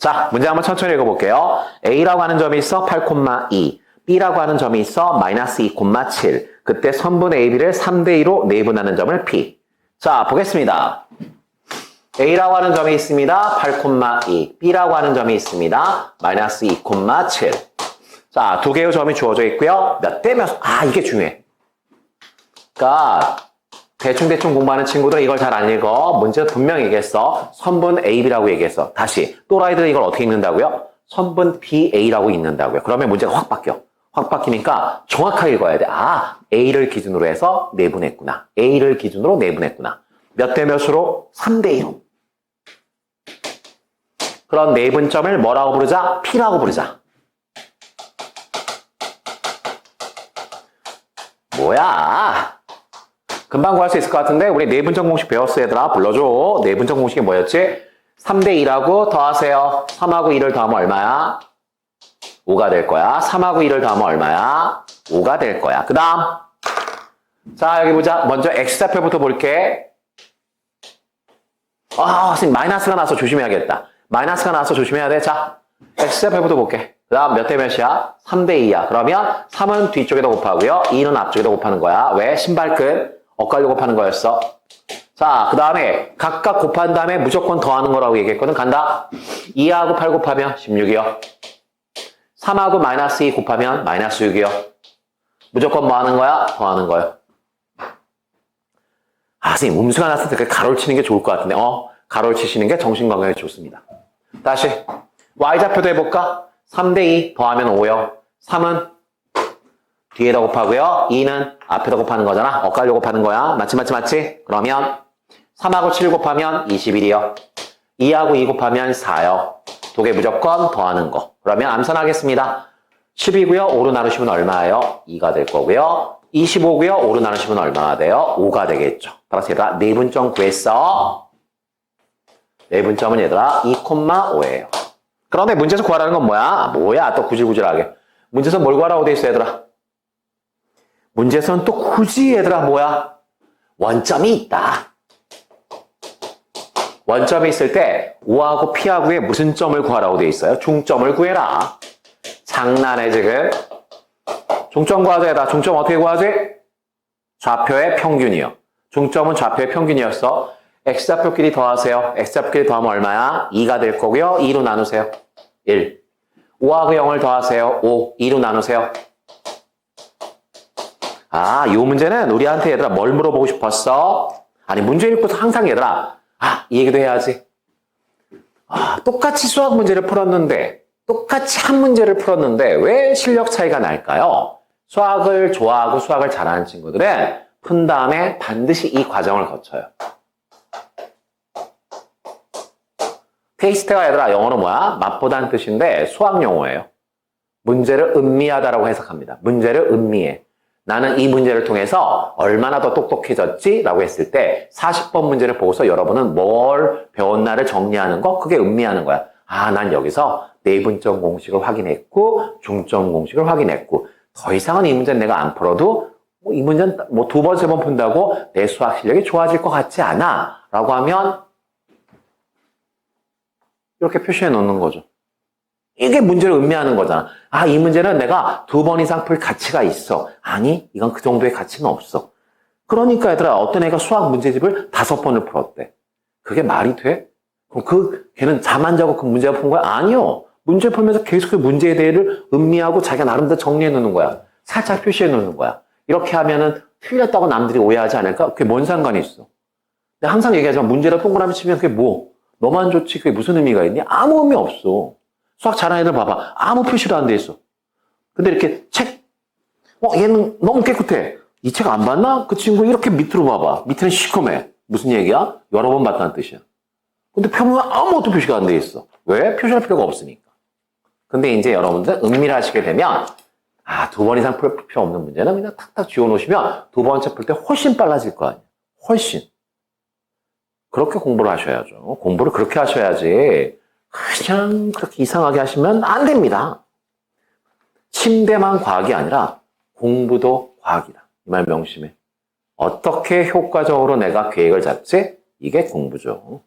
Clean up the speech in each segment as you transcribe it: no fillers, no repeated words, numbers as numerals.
자, 문제 한번 천천히 읽어볼게요. A라고 하는 점이 있어 8,2. B라고 하는 점이 있어 마이너스 2,7. 그때 선분 AB를 3대2로 내분하는 점을 P. 자, 보겠습니다. A라고 하는 점이 있습니다. 8,2. B라고 하는 점이 있습니다. 마이너스 2,7. 자, 두 개의 점이 주어져 있고요. 몇 대 몇, 이게 중요해. 그러니까 대충 공부하는 친구들은 이걸 잘 안 읽어. 문제는 분명히 얘기했어. 선분 AB라고 얘기했어. 다시 또라이들은 이걸 어떻게 읽는다고요? 선분 BA라고 읽는다고요. 그러면 문제가 확 바뀌어. 확 바뀌니까 정확하게 읽어야 돼. A를 기준으로 해서 내분했구나. A를 기준으로 내분했구나. 몇 대 몇으로? 3대2로. 그런 내분점을 뭐라고 부르자? P라고 부르자. 뭐야? 금방 구할 수 있을 것 같은데 우리 내분점 공식 배웠어 얘들아. 불러줘. 내분점 공식이 뭐였지? 3대2라고 더하세요. 3하고 2를 더하면 얼마야? 5가 될 거야. 3하고 2를 더하면 얼마야? 5가 될 거야. 그 다음 자 여기 보자. 먼저 X좌표부터 볼게. 선생님 마이너스가 나서 조심해야겠다. 마이너스가 나서 조심해야 돼. 자 X좌표부터 볼게. 그 다음 몇 대 몇이야? 3대2야. 그러면 3은 뒤쪽에다 곱하고요. 2는 앞쪽에다 곱하는 거야. 왜? 신발끈 엇갈려 곱하는 거였어. 자, 그 다음에 각각 곱한 다음에 무조건 더하는 거라고 얘기했거든. 간다. 2하고 8 곱하면 16이요. 3하고 마이너스 2 곱하면 마이너스 6이요. 무조건 뭐 하는 거야? 더하는 거예요. 선생님 음수가 났을 때 가로를 치는 게 좋을 것 같은데 가로를 치시는 게 정신건강에 좋습니다. 다시 Y좌표도 해볼까? 3대2 더하면 5요. 3은 뒤에다 곱하고요. 2는 앞에다 곱하는 거잖아. 엇갈려 곱하는 거야. 맞지? 그러면 3하고 7 곱하면 21이요. 2하고 2 곱하면 4요. 두 개 무조건 더하는 거. 그러면 암산하겠습니다. 10이고요. 5로 나누시면 얼마예요? 2가 될 거고요. 25고요. 5로 나누시면 얼마가 돼요? 5가 되겠죠. 따라서 얘들아 내분점 구했어. 내분점은 얘들아 2,5예요. 그런데 문제에서 구하라는 건 뭐야? 또 구질구질하게. 문제에서 뭘 구하라고 돼 있어 얘들아? 문제에서는 또 굳이 얘들아 원점이 있다. 원점이 있을 때 O하고 P하고의 무슨 점을 구하라고 돼 있어요? 중점을 구해라. 장난해 지금. 중점 구하자 얘들아. 중점 어떻게 구하지? 좌표의 평균이요. 중점은 좌표의 평균이었어. X좌표끼리 더하세요. X좌표끼리 더하면 얼마야? 2가 될 거고요. 2로 나누세요. 1. 5하고 0을 더하세요. 5. 2로 나누세요. 이 문제는 우리한테 얘들아 뭘 물어보고 싶었어? 문제 읽고서 항상 얘들아 이 얘기도 해야지. 똑같이 수학 문제를 풀었는데 똑같이 한 문제를 풀었는데 왜 실력 차이가 날까요? 수학을 좋아하고 수학을 잘하는 친구들은 푼 다음에 반드시 이 과정을 거쳐요. 테이스트가 얘들아 영어로 맛보다는 뜻인데 수학 용어예요. 문제를 음미하다라고 해석합니다. 문제를 음미해. 나는 이 문제를 통해서 얼마나 더 똑똑해졌지? 라고 했을 때 40번 문제를 보고서 여러분은 뭘 배웠나를 정리하는 거? 그게 음미하는 거야. 난 여기서 내분점 공식을 확인했고 중점 공식을 확인했고 더 이상은 이 문제는 내가 안 풀어도 이 문제는 두 번, 세 번 푼다고 내 수학 실력이 좋아질 것 같지 않아? 라고 하면 이렇게 표시해 놓는 거죠. 이게 문제를 음미하는 거잖아. 이 문제는 내가 2번 이상 풀 가치가 있어. 이건 그 정도의 가치는 없어. 그러니까 얘들아 어떤 애가 수학 문제집을 5번을 풀었대. 그게 말이 돼? 그럼 걔는 잠 안 자고 그 문제를 푼 거야? 아니요. 문제 풀면서 계속 그 문제에 대해를 음미하고 자기가 나름대로 정리해 놓는 거야. 살짝 표시해 놓는 거야. 이렇게 하면은 틀렸다고 남들이 오해하지 않을까? 그게 뭔 상관이 있어? 내가 항상 얘기하지만 문제를 동그라미 치면 그게 너만 좋지 그게 무슨 의미가 있니? 아무 의미 없어. 수학 잘하는 애들 봐봐. 아무 표시도 안 돼 있어. 근데 이렇게 얘는 너무 깨끗해. 이 책 안 봤나? 그 친구 이렇게 밑으로 봐봐. 밑에는 시커매. 무슨 얘기야? 여러 번 봤다는 뜻이야. 근데 표면에 아무것도 표시가 안 돼 있어. 왜? 표시할 필요가 없으니까. 근데 이제 여러분들 음미를 하시게 되면 2번 이상 풀 필요 없는 문제는 그냥 탁탁 지워놓으시면 2번째 풀 때 훨씬 빨라질 거 아니야. 훨씬. 그렇게 공부를 하셔야죠. 공부를 그렇게 하셔야지. 그냥 그렇게 이상하게 하시면 안 됩니다. 침대만 과학이 아니라 공부도 과학이다. 이 말 명심해. 어떻게 효과적으로 내가 계획을 잡지? 이게 공부죠.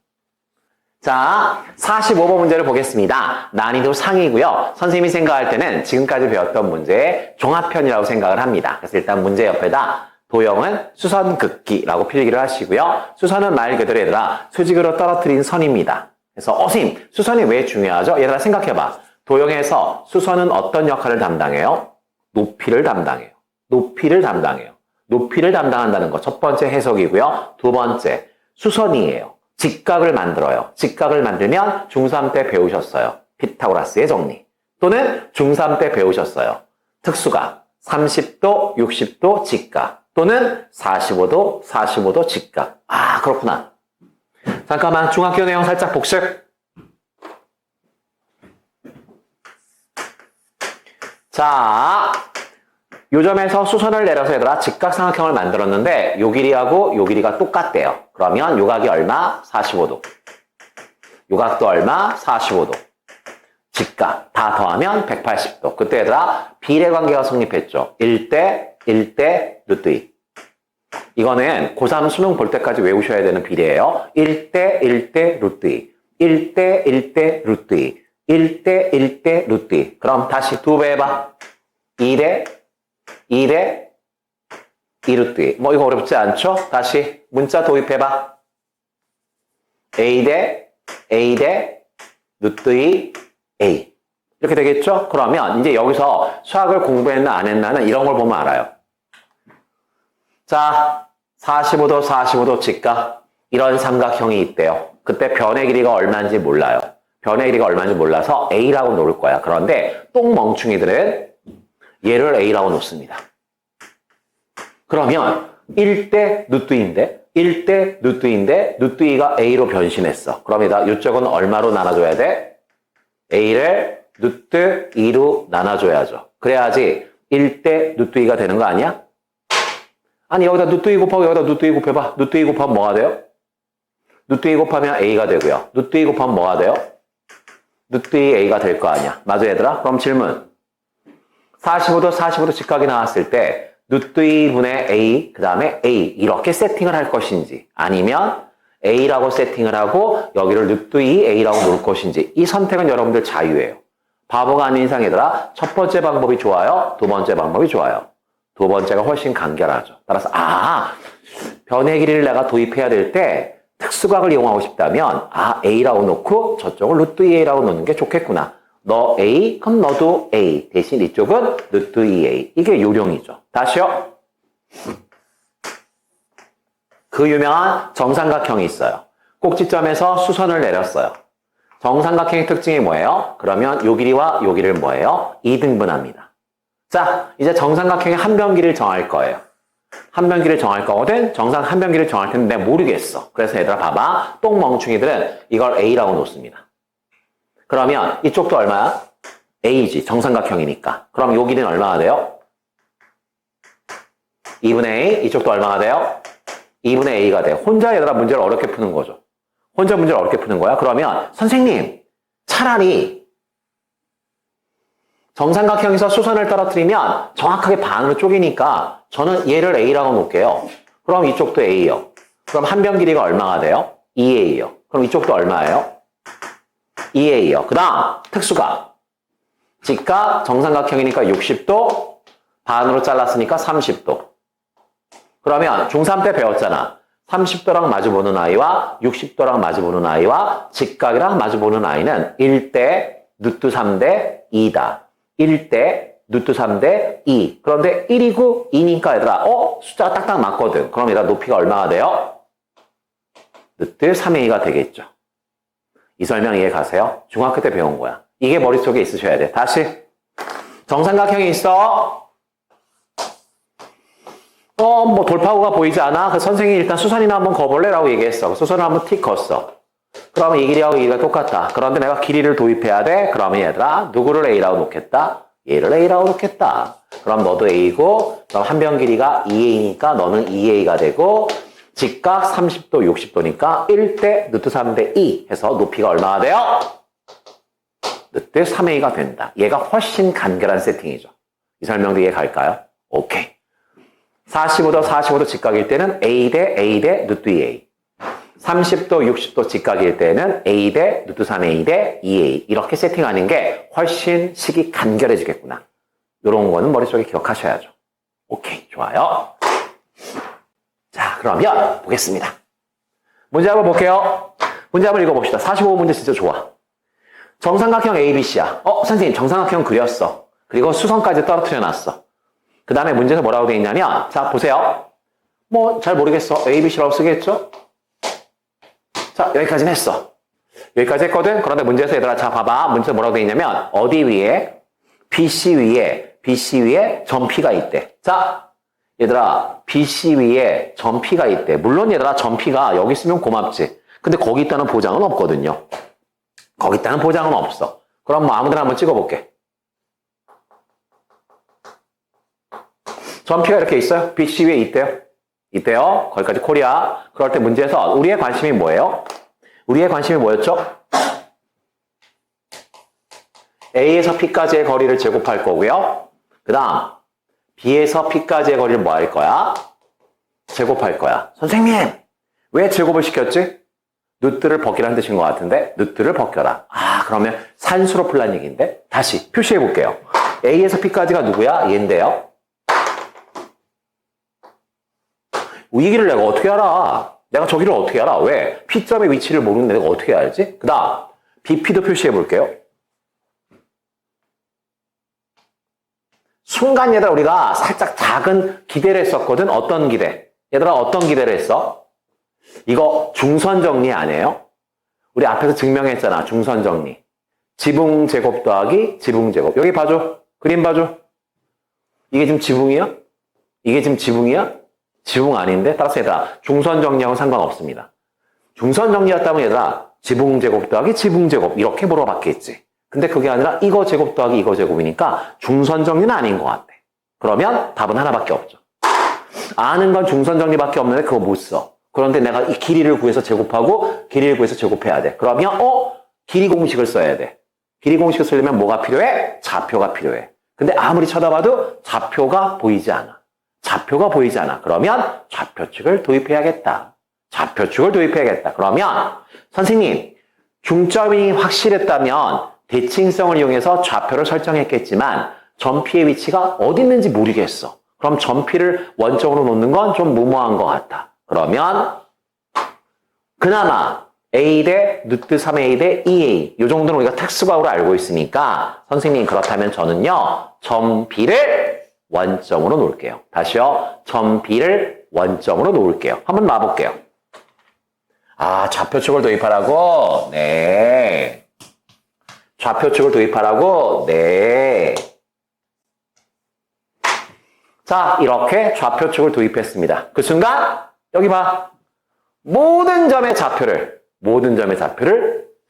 자, 45번 문제를 보겠습니다. 난이도 상이고요. 선생님이 생각할 때는 지금까지 배웠던 문제의 종합편이라고 생각을 합니다. 그래서 일단 문제 옆에다 도형은 수선 긋기라고 필기를 하시고요. 수선은 말 그대로 얘들아 수직으로 떨어뜨린 선입니다. 그래서 선생님 수선이 왜 중요하죠? 얘들아 생각해봐. 도형에서 수선은 어떤 역할을 담당해요? 높이를 담당해요. 높이를 담당해요. 높이를 담당한다는 거 첫 번째 해석이고요. 두 번째 수선이에요. 직각을 만들어요. 직각을 만들면 중3 때 배우셨어요. 피타고라스의 정리. 또는 중3 때 배우셨어요. 특수각 30도, 60도 직각. 또는 45도, 45도 직각. 아, 그렇구나. 잠깐만, 중학교 내용 살짝 복습. 자, 요점에서 수선을 내려서 얘들아 직각삼각형을 만들었는데 요 길이하고 요 길이가 똑같대요. 그러면 요각이 얼마? 45도. 요각도 얼마? 45도. 직각 다 더하면 180도. 그때 얘들아 비례관계가 성립했죠. 1대 1대 루트 2. 이거는 고3 수능 볼 때까지 외우셔야 되는 비례예요. 1대 1대 루트 2. 1대 1대 루트 2. 1대 1대 루트 2. 그럼 다시 두 배 해봐. 2대 2대 2루트 2. 뭐 이거 어렵지 않죠? 다시 문자 도입해봐. A대 루트 2 A. 이렇게 되겠죠? 그러면 이제 여기서 수학을 공부했나 안 했나는 이런 걸 보면 알아요. 자, 45도 45도 직각. 이런 삼각형이 있대요. 그때 변의 길이가 얼마인지 몰라요. 변의 길이가 얼마인지 몰라서 A라고 놓을 거야. 그런데 똥멍충이들은 얘를 A라고 놓습니다. 그러면 1대 루트인데 1대 루트인데 루트 2가 A로 변신했어. 그럼 이쪽은 얼마로 나눠줘야 돼? A를 루트 2로 나눠줘야죠. 그래야지 1대 루트 2가 되는 거 아니야? 아니 여기다 루트 2 곱하고 여기다 루트 2 곱해봐. 루트 2 곱하면 뭐가 돼요? 루트 2 곱하면 A가 되고요. 루트 2 곱하면 뭐가 돼요? 루트 2 A가 될 거 아니야. 맞아 얘들아? 그럼 질문. 45도 직각이 나왔을 때 루트 2분의 A, 그 다음에 A 이렇게 세팅을 할 것인지 아니면 A라고 세팅을 하고 여기를 루트 2 A라고 놓을 것인지 이 선택은 여러분들 자유예요. 바보가 아닌 이상 얘들아 첫 번째 방법이 좋아요? 두 번째 방법이 좋아요? 두 번째가 훨씬 간결하죠. 따라서 변의 길이를 내가 도입해야 될 때 특수각을 이용하고 싶다면 A라고 놓고 저쪽을 루트 2A라고 놓는 게 좋겠구나. 너 A, 그럼 너도 A. 대신 이쪽은 루트 2A. 이게 요령이죠. 다시요. 그 유명한 정삼각형이 있어요. 꼭지점에서 수선을 내렸어요. 정삼각형의 특징이 뭐예요? 그러면 요 길이와 요 길이를 뭐예요? 2등분합니다. 자, 이제 정삼각형의 한 변 길이를 정할 거예요. 한 변 길이를 정할 거거든? 한 변 길이를 정할 텐데 내가 모르겠어. 그래서 얘들아 봐봐. 똥멍충이들은 이걸 A라고 놓습니다. 그러면 이쪽도 얼마야? A지. 정삼각형이니까. 그럼 요 길이는 얼마가 돼요? 2분의 A. 이쪽도 얼마가 돼요? 2분의 A가 돼요. 혼자 얘들아 문제를 어렵게 푸는 거죠. 혼자 문제를 어렵게 푸는 거야. 그러면 선생님 차라리 정삼각형에서 수선을 떨어뜨리면 정확하게 반으로 쪼개니까 저는 얘를 A라고 놓을게요. 그럼 이쪽도 A요. 그럼 한 변 길이가 얼마가 돼요? 2A요. 그럼 이쪽도 얼마예요? 2A요. 그 다음 특수각. 직각 정삼각형이니까 60도 반으로 잘랐으니까 30도. 그러면 중3 때 배웠잖아. 30도랑 마주보는 아이와 60도랑 마주보는 아이와 직각이랑 마주보는 아이는 1대 루트 3대 2다. 1대 루트 3대 2. 그런데 1이고 2니까 얘들아 숫자가 딱딱 맞거든. 그럼 얘들아 높이가 얼마가 돼요? 루트 3A가 되겠죠. 이 설명 이해 가세요? 중학교 때 배운 거야. 이게 머릿속에 있으셔야 돼. 다시. 정삼각형이 있어. 뭐 돌파구가 보이지 않아? 그 선생님이 일단 수선이나 한번 거볼래? 라고 얘기했어. 수선을 한번 틱 걷어. 그러면 이 길이하고 이 길이가 똑같다. 그런데 내가 길이를 도입해야 돼? 그러면 얘들아 누구를 A라고 놓겠다? 얘를 A라고 놓겠다. 그럼 너도 A고 그럼 한 변 길이가 2A니까 너는 2A가 되고 직각 30도, 60도니까 1대 루트 3대 2 해서 높이가 얼마가 돼요? 루트 3A가 된다. 얘가 훨씬 간결한 세팅이죠. 이 설명도 이해 갈까요? 오케이. 45도 직각일 때는 A 대 루트 2A. 30도, 60도 직각일 때는 A 대 루트 3A 대 2A 이렇게 세팅하는 게 훨씬 식이 간결해지겠구나. 이런 거는 머릿속에 기억하셔야죠. 오케이, 좋아요. 자, 그러면 보겠습니다. 문제 한번 볼게요. 문제 한번 읽어봅시다. 45문제 진짜 좋아. 정삼각형 ABC야. 선생님 정삼각형 그렸어. 그리고 수선까지 떨어뜨려 놨어. 그 다음에 문제에서 뭐라고 되어 있냐면 자, 보세요. 뭐 잘 모르겠어. ABC라고 쓰겠죠? 자, 여기까지는 했어. 여기까지 했거든? 그런데 문제에서 얘들아, 자, 봐봐. 문제에서 뭐라고 되어 있냐면, 어디 위에? BC 위에 점P가 있대. 자, 얘들아, BC 위에 점P가 있대. 물론 얘들아, 점P가 여기 있으면 고맙지. 근데 거기 있다는 보장은 없거든요. 거기 있다는 보장은 없어. 그럼 뭐 아무데나 한번 찍어볼게. 점P가 이렇게 있어요? BC 위에 있대요. 이때요. 거기까지 코리아. 그럴 때 문제에서 우리의 관심이 뭐예요? 우리의 관심이 뭐였죠? A에서 P까지의 거리를 제곱할 거고요. 그 다음 B에서 P까지의 거리를 뭐 할 거야? 제곱할 거야. 선생님! 왜 제곱을 시켰지? 루트를 벗기라는 뜻인 것 같은데 루트를 벗겨라. 그러면 산수로 풀란 얘기인데 다시 표시해 볼게요. A에서 P까지가 누구야? 얘인데요. 이 얘기를 내가 어떻게 알아? 내가 저기를 어떻게 알아? 왜? P점의 위치를 모르는데 내가 어떻게 알지? 그 다음 BP도 표시해 볼게요. 순간 얘들아 우리가 살짝 작은 기대를 했었거든. 어떤 기대? 얘들아 어떤 기대를 했어? 이거 중선 정리 아니에요? 우리 앞에서 증명했잖아. 중선 정리. 지붕 제곱 더하기 지붕 제곱. 여기 봐줘. 그림 봐줘. 이게 지금 지붕이야? 이게 지금 지붕이야? 지붕 아닌데? 따라서 얘들아 중선 정리하고는 상관없습니다. 중선 정리였다면 얘들아 지붕 제곱 더하기 지붕 제곱 이렇게 물어봤겠지. 근데 그게 아니라 이거 제곱 더하기 이거 제곱이니까 중선 정리는 아닌 것 같아. 그러면 답은 하나밖에 없죠. 아는 건 중선 정리밖에 없는데 그거 못 써. 그런데 내가 이 길이를 구해서 제곱하고 길이를 구해서 제곱해야 돼. 그러면 길이 공식을 써야 돼. 길이 공식을 쓰려면 뭐가 필요해? 좌표가 필요해. 근데 아무리 쳐다봐도 좌표가 보이지 않아. 좌표가 보이지 않아. 그러면 좌표축을 도입해야겠다. 좌표축을 도입해야겠다. 그러면 선생님 중점이 확실했다면 대칭성을 이용해서 좌표를 설정했겠지만 점P의 위치가 어디 있는지 모르겠어. 그럼 점P를 원점으로 놓는 건 좀 무모한 것 같아. 그러면 그나마 A 대 루트 3A 대 2A 이 정도는 우리가 특수각으로 알고 있으니까 선생님 그렇다면 저는요 점B를 원점으로 놓을게요. 다시요. 점 B를 원점으로 놓을게요. 한번 놔볼게요. 좌표축을 도입하라고? 네. 좌표축을 도입하라고? 네. 자, 이렇게 좌표축을 도입했습니다. 그 순간 여기 봐. 모든 점의 좌표를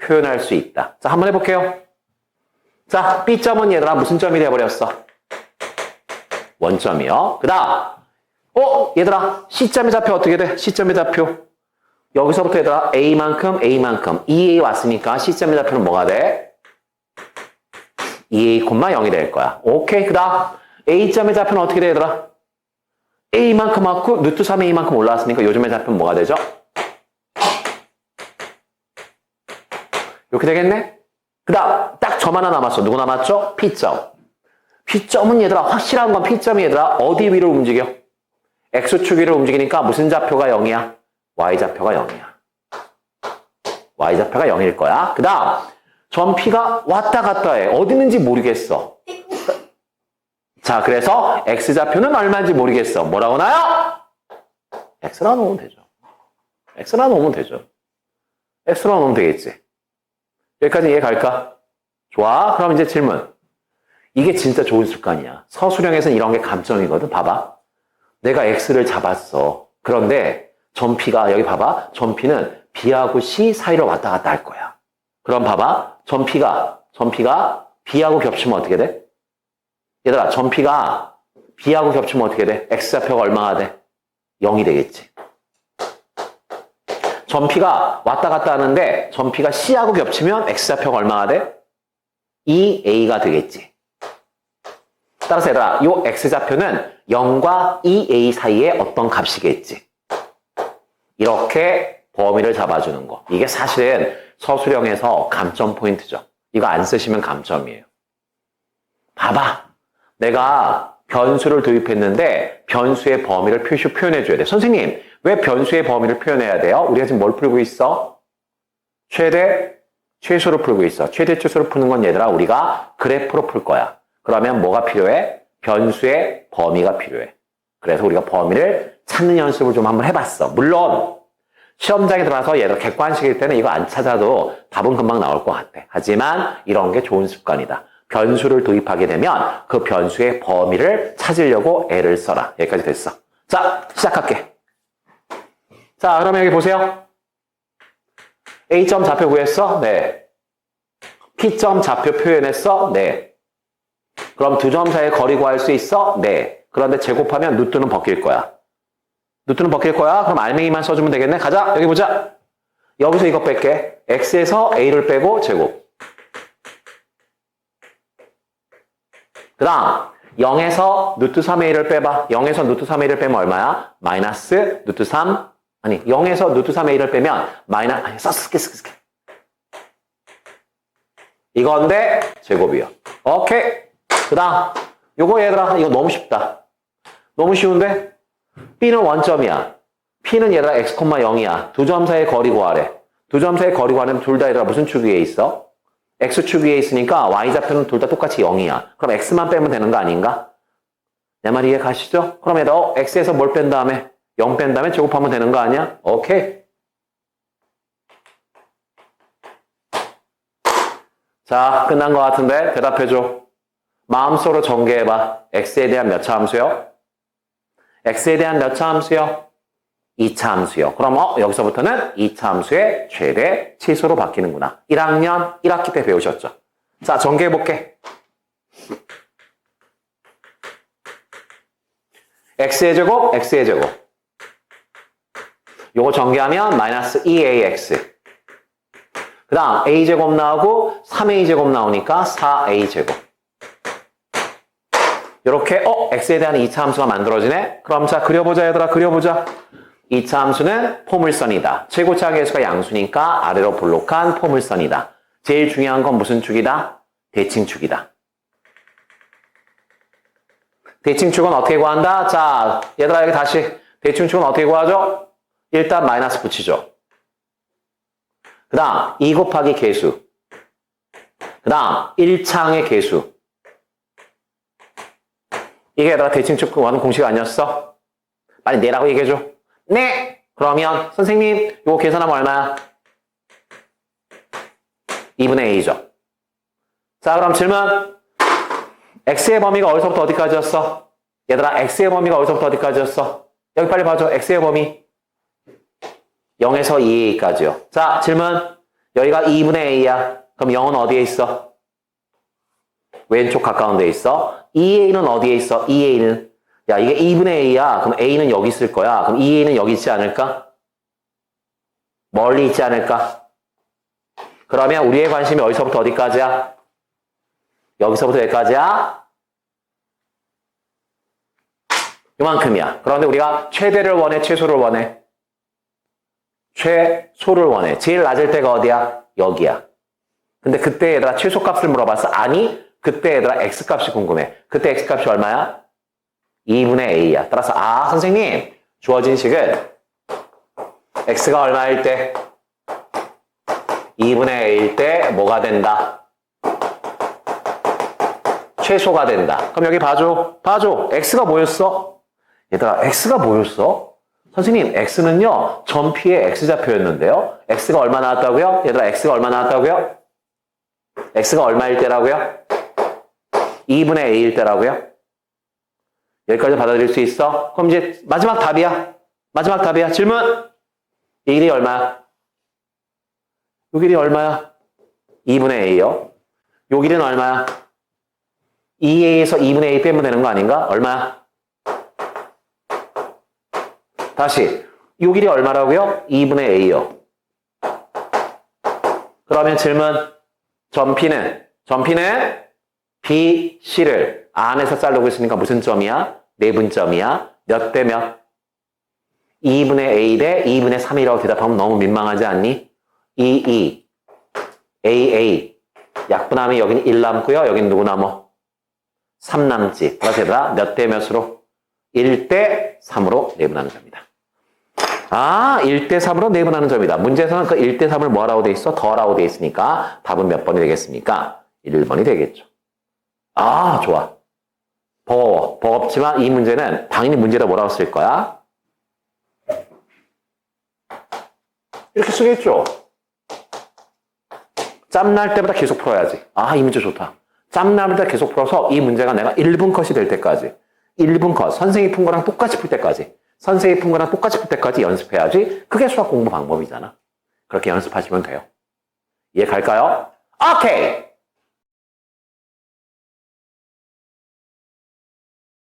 표현할 수 있다. 자, 한번 해볼게요. 자, B점은 얘들아 무슨 점이 돼버렸어? 원점이요. 그 다음 얘들아 C점의 좌표 어떻게 돼? C점의 좌표 여기서부터 얘들아 A만큼 2A 왔으니까 C점의 좌표는 뭐가 돼? 2A, 0이 될 거야. 오케이. 그 다음 A점의 좌표는 어떻게 돼 얘들아? A만큼 왔고 루트 3A만큼 올라왔으니까 요즘의 좌표는 뭐가 되죠? 이렇게 되겠네? 그 다음 딱 점 하나 남았어. 누구 남았죠? P점. P점은 얘들아 확실한 건 P점이 얘들아 어디 위로 움직여? X축 위로 움직이니까 무슨 좌표가 0이야? Y좌표가 0이야. Y좌표가 0일 거야. 그 다음 점 P가 왔다 갔다 해. 어디 있는지 모르겠어. 자, 그래서 X좌표는 얼마인지 모르겠어. 뭐라고 나요? X라 놓으면 되죠. X라 놓으면 되죠. X라 놓으면 되겠지. 여기까지 이해 갈까? 좋아. 그럼 이제 질문. 이게 진짜 좋은 습관이야. 서술형에서는 이런 게 감점이거든. 봐봐. 내가 X를 잡았어. 그런데 점 P가 여기 봐봐. 점 P는 B하고 C 사이로 왔다 갔다 할 거야. 그럼 봐봐. 점 P가 B하고 겹치면 어떻게 돼? 얘들아, 점 P가 B하고 겹치면 어떻게 돼? X좌표가 얼마가 돼? 0이 되겠지. 점 P가 왔다 갔다 하는데 점 P가 C하고 겹치면 X좌표가 얼마가 돼? 2A가 되겠지. 따라서 얘들아, 이 X좌표는 0과 2A 사이에 어떤 값이겠지. 이렇게 범위를 잡아주는 거. 이게 사실은 서술형에서 감점 포인트죠. 이거 안 쓰시면 감점이에요. 봐봐. 내가 변수를 도입했는데 변수의 범위를 표현해줘야 돼. 선생님, 왜 변수의 범위를 표현해야 돼요? 우리가 지금 뭘 풀고 있어? 최대, 최소로 풀고 있어. 최대, 최소로 푸는 건 얘들아 우리가 그래프로 풀 거야. 그러면 뭐가 필요해? 변수의 범위가 필요해. 그래서 우리가 범위를 찾는 연습을 좀 한번 해봤어. 물론 시험장에 들어가서 얘들 객관식일 때는 이거 안 찾아도 답은 금방 나올 것 같아. 하지만 이런 게 좋은 습관이다. 변수를 도입하게 되면 그 변수의 범위를 찾으려고 애를 써라. 여기까지 됐어. 자, 시작할게. 자, 그러면 여기 보세요. A점 좌표 구했어? 네. P점 좌표 표현했어? 네. 그럼 두 점 사이의 거리 구할 수 있어? 네. 그런데 제곱하면 루트는 벗길 거야. 루트는 벗길 거야? 그럼 알맹이만 써주면 되겠네? 가자! 여기 보자! 여기서 이거 뺄게. X에서 A를 빼고 제곱. 그 다음 0에서 루트 3의 1을 빼봐. 0에서 루트 3의 1을 빼면 얼마야? 마이너스 루트 3 아니 0에서 루트 3의 1을 빼면 쓸게 이건데 제곱이요. 오케이. 그 다음 요거 얘들아 이거 너무 쉽다. 너무 쉬운데? B는 원점이야. P는 얘들아 x, 0이야. 두 점 사이의 거리 구하래. 두 점 사이의 거리 구하려면 둘 다 얘들아 무슨 축 위에 있어? X축 위에 있으니까 Y좌표는 둘 다 똑같이 0이야. 그럼 X만 빼면 되는 거 아닌가? 내 말 이해 가시죠? 그럼 얘들아 X에서 뭘 뺀 다음에 0 뺀 다음에 제곱하면 되는 거 아니야? 오케이. 자, 끝난 거 같은데 대답해줘. 마음속으로 전개해봐. X에 대한 몇 차 함수요? X에 대한 몇 차 함수요? 2차 함수요. 그럼 여기서부터는 2차 함수의 최대 치수로 바뀌는구나. 1학년 1학기 때 배우셨죠? 자, 전개해볼게. X의 제곱, X의 제곱. 요거 전개하면 마이너스 2AX. 그 다음 A제곱 나오고 3A제곱 나오니까 4A제곱. 이렇게 X에 대한 2차 함수가 만들어지네? 그럼 자 그려보자 얘들아 그려보자. 2차 함수는 포물선이다. 최고차 계수가 양수니까 아래로 볼록한 포물선이다. 제일 중요한 건 무슨 축이다? 대칭축이다. 대칭축은 어떻게 구한다? 자 얘들아 여기 다시 대칭축은 어떻게 구하죠? 일단 마이너스 붙이죠. 그 다음 2 곱하기 계수. 그 다음 1창의 계수. 이게 얘들아 대칭축 구하는 공식 아니었어? 빨리 내라고 얘기해줘. 네! 그러면 선생님 이거 계산하면 얼마야? 2분의 A죠. 자 그럼 질문. X의 범위가 어디서부터 어디까지였어? 얘들아 X의 범위가 어디서부터 어디까지였어? 여기 빨리 봐줘. X의 범위 0에서 2A까지요. 자 질문. 여기가 2분의 A야. 그럼 0은 어디에 있어? 왼쪽 가까운 데 있어. 2A는 어디에 있어? 2A는 야 이게 2분의 A야. 그럼 A는 여기 있을 거야. 그럼 2A는 여기 있지 않을까? 멀리 있지 않을까? 그러면 우리의 관심이 어디서부터 어디까지야? 여기서부터 여기까지야? 이만큼이야. 그런데 우리가 최대를 원해? 최소를 원해? 최소를 원해. 제일 낮을 때가 어디야? 여기야. 근데 그때 얘들아 최소값을 물어봤어? 아니 그때 얘들아 x값이 궁금해. 그때 x값이 얼마야? 2분의 a야. 따라서 선생님 주어진 식은 x가 얼마일 때? 2분의 a일 때 뭐가 된다? 최소가 된다. 그럼 여기 봐줘. x가 뭐였어? 얘들아 x가 뭐였어? 선생님 x는요 전피의 x좌표였는데요. x가 얼마 나왔다고요? 얘들아 x가 얼마 나왔다고요? x가 얼마일 때라고요? 2분의 a일 때라고요? 여기까지 받아들일 수 있어? 그럼 이제 마지막 답이야. 질문. 이 길이 얼마야? 요 길이 얼마야? 2분의 a요. 요 길이는 얼마야? 2a에서 2분의 a 빼면 되는 거 아닌가? 얼마야? 다시 요 길이 얼마라고요? 2분의 a요. 그러면 질문. 점피는 B, C를 안에서 자르고 있으니까 무슨 점이야? 내분점이야. 몇 대 몇? 2분의 A 대 2분의 3이라고 대답하면 너무 민망하지 않니? 2, A. 약분하면 여기는 1 남고요. 여기는 누구 남어? 3 남지. 그래서 얘들아 몇 대 몇으로? 1대 3으로 내분하는 점이다. 1대 3으로 내분하는 점이다. 문제에서는 그 1대 3을 뭐라고 돼 있어? 더라고 돼 있으니까 답은 몇 번이 되겠습니까? 1번이 되겠죠. 좋아. 버겁지만 이 문제는 당연히 문제를 뭐라고 쓸 거야? 이렇게 쓰겠죠. 짬날 때보다 계속 풀어야지. 이 문제 좋다. 짬날 때보다 계속 풀어서 이 문제가 내가 1분 컷이 될 때까지 1분 컷, 선생님이 푼 거랑 똑같이 풀 때까지 선생님이 푼 거랑 똑같이 풀 때까지 연습해야지. 그게 수학 공부 방법이잖아. 그렇게 연습하시면 돼요. 이해 갈까요? 오케이!